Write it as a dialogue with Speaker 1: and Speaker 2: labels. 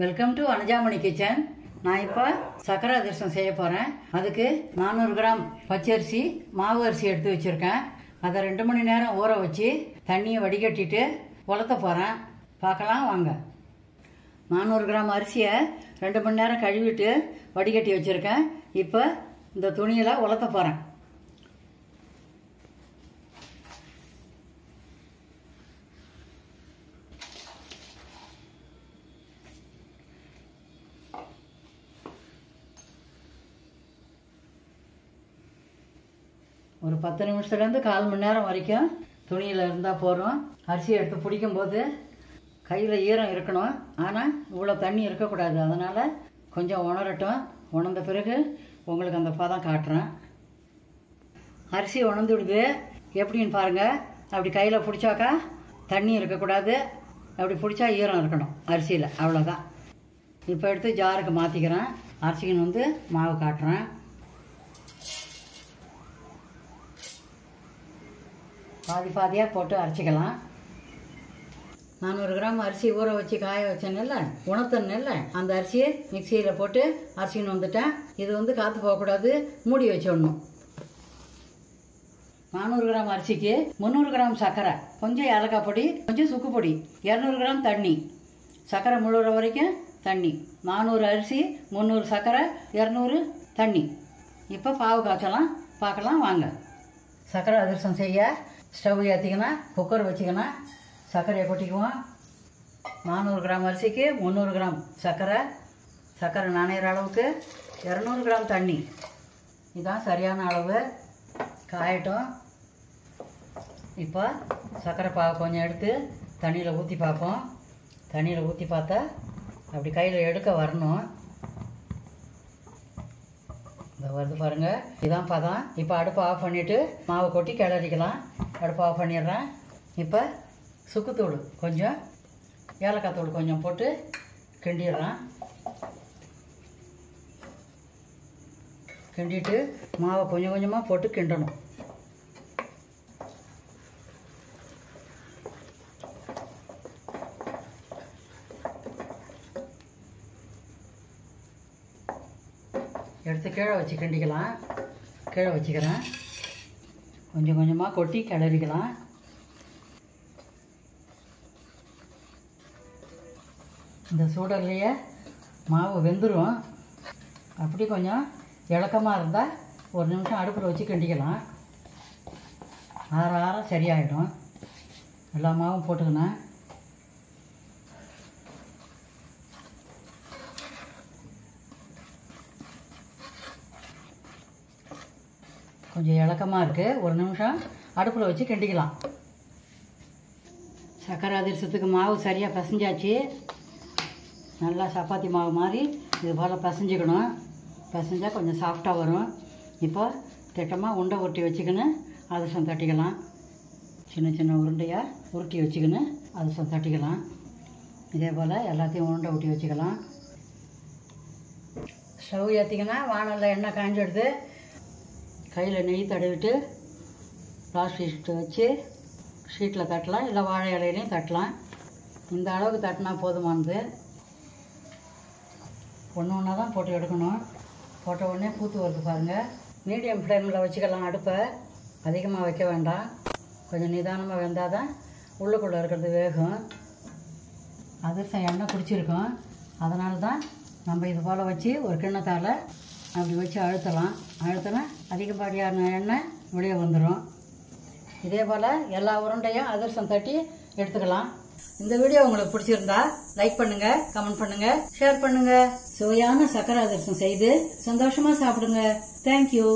Speaker 1: Welcome to Anujamani kitchen. நான் இப்போ சக்கரை அதிரசம் செய்ய போகிறேன். அதுக்கு 400 கிராம் பச்சரிசி மாவு அரிசி எடுத்து வச்சுருக்கேன். அதை 2 மணி நேரம் ஊற வச்சு தண்ணியை வடிகட்டிட்டு உலர்த்த போகிறேன். பார்க்கலாம் வாங்க. 400 கிராம் அரிசியை 2 மணி நேரம் கழுவிட்டு வடிகட்டி வச்சுருக்கேன். இப்போ இந்த துணியில் உலர்த்த போகிறேன். ஒரு 10 நிமிஷத்துலேருந்து 1/4 மணி நேரம் வரைக்கும் துணியில் இருந்தால் போதும். அரிசி எடுத்து பிடிக்கும்போது கையில் ஈரம் இருக்கணும், ஆனால் இவ்வளோ தண்ணி இருக்கக்கூடாது. அதனால் கொஞ்சம் உணரட்டும். உணர்ந்த பிறகு உங்களுக்கு அந்த பதம் காட்டுறேன். அரிசி உணர்ந்துடுது எப்படின்னு பாருங்கள். அப்படி கையில் பிடிச்சாக்கா தண்ணி இருக்கக்கூடாது, அப்படி பிடிச்சா ஈரம் இருக்கணும் அரிசியில், அவ்வளோதான். இப்போ எடுத்து ஜாருக்கு மாற்றிக்கிறேன். அரிசிக்குன்னு வந்து மாவு காட்டுறேன். பாதி பாதியாக போட்டு அரைச்சிக்கலாம். 400 கிராம் அரிசி ஊற வச்சு காய வச்சேன்ல, உணர்த்தனேல்ல, அந்த அரிசியை மிக்சியில் போட்டு அரிசின்னு வந்துட்டேன். இது வந்து காற்று போகக்கூடாது, மூடி வச்சிடணும். 400 கிராம் அரிசிக்கு 300 கிராம் சர்க்கரை, கொஞ்சம் ஏலக்காய் பொடி, கொஞ்சம் சுக்கு பொடி, 200 கிராம் தண்ணி. சர்க்கரை முழுகிற வரைக்கும் தண்ணி. 400 அரிசி, 300 சர்க்கரை, 200 தண்ணி. இப்போ பாவு காய்ச்சலாம், பார்க்கலாம் வாங்க. சர்க்கரை அதிரசம் செய்ய ஸ்டவ் ஏற்றிக்கணும், குக்கர் வச்சுக்கணும். சர்க்கரையை கொட்டிக்குவோம். 400 கிராம் அரிசிக்கு 300 கிராம் சர்க்கரை, சர்க்கரை நனைகிற அளவுக்கு 200 கிராம் தண்ணி. இதுதான் சரியான அளவு. காயட்டும். இப்போ சர்க்கரை பாவை கொஞ்சம் எடுத்து தண்ணியில் ஊற்றி பார்ப்போம். தண்ணியில் ஊற்றி பார்த்தா அப்படி கையில் எடுக்க வரணும். இந்த வருது பாருங்கள், இதான் பதம். இப்போ அடுப்பை ஆஃப் பண்ணிவிட்டு மாவை கொட்டி கிளறிக்கலாம். அடுப்பை ஆஃப் பண்ணிடுறேன். இப்போ சுக்குத்தூள் கொஞ்சம், ஏலக்காய் தூள் கொஞ்சம் போட்டு கிண்டிடுறேன். கிண்டிட்டு மாவை கொஞ்சம் கொஞ்சமாக போட்டு கிண்டணும். எடுத்து கீழே வச்சு கிண்டிக்கலாம். கீழே வச்சுக்கிறேன். கொஞ்சம் கொஞ்சமாக கொட்டி கிளறிக்கலாம். இந்த சூடர்லேயே மாவு வெந்துடும். அப்படி கொஞ்சம் இளக்கமாக இருந்தால் 1 நிமிஷம் அடுப்பில் வச்சு கிண்டிக்கலாம். ஆற சரியாயிடும். எல்லா மாவும் போட்டுக்கணும். கொஞ்சம் இளக்கமாக இருக்குது. 1 நிமிஷம் அடுப்பில் வச்சு கிண்டிக்கலாம். சர்க்கரை அதிரசத்துக்கு மாவு சரியாக பிசைஞ்சாச்சு. நல்லா சப்பாத்தி மாவு மாதிரி இது போல் பிசைஞ்சிக்கணும். பிசைஞ்சால் கொஞ்சம் சாஃப்டாக வரும். இப்போ திட்டமாக உருண்டை உருட்டி வச்சுக்கின்னு அதிரசம் தட்டிக்கலாம். சின்ன சின்ன உருண்டையாக உருட்டி வச்சுக்கின்னு அதிரசம் தட்டிக்கலாம். இதே போல் எல்லாத்தையும் உருண்டை ஊட்டி வச்சுக்கலாம். ஸ்டவ் ஏற்றிங்கன்னா வானலில் எண்ணெய் காய்ஞ்சிடுது. கையில் நெய் தடவிட்டு பிளாஸ்டிக் ஷீட்டை வச்சு ஷீட்டில் தட்டலாம், இல்லை வாழை இலையிலையும் தட்டலாம். இந்த அளவுக்கு தட்டினா போதுமானது. ஒன்று ஒன்றா தான் போட்டு எடுக்கணும். போட்ட உடனே பூத்து வருது பாருங்கள். மீடியம் ஃப்ளேமில் வச்சுக்கலாம். அடுப்பை அதிகமாக வைக்க வேண்டாம். கொஞ்சம் நிதானமாக வெந்தால் தான் உள்ளுக்குள்ளே இருக்கிறது வேகும். அதிரசம் எண்ணெய் குடிச்சிருக்கோம். அதனால தான் நம்ம இது போல் வச்சு ஒரு கிண்ணத்தால் அப்படி வச்சு அழுத்தலாம். அழுத்தினா அதிகப்படியான எண்ணெய் வெளியே வந்துடும். இதே போல் எல்லா உருண்டையும் அதிரசம் தட்டி எடுத்துக்கலாம். இந்த வீடியோ உங்களுக்கு பிடிச்சிருந்தா லைக் பண்ணுங்க, கமெண்ட் பண்ணுங்க, ஷேர் பண்ணுங்க. சுவையான சக்கரை அதிரசம் செய்து சந்தோஷமா சாப்பிடுங்க. தேங்க்யூ.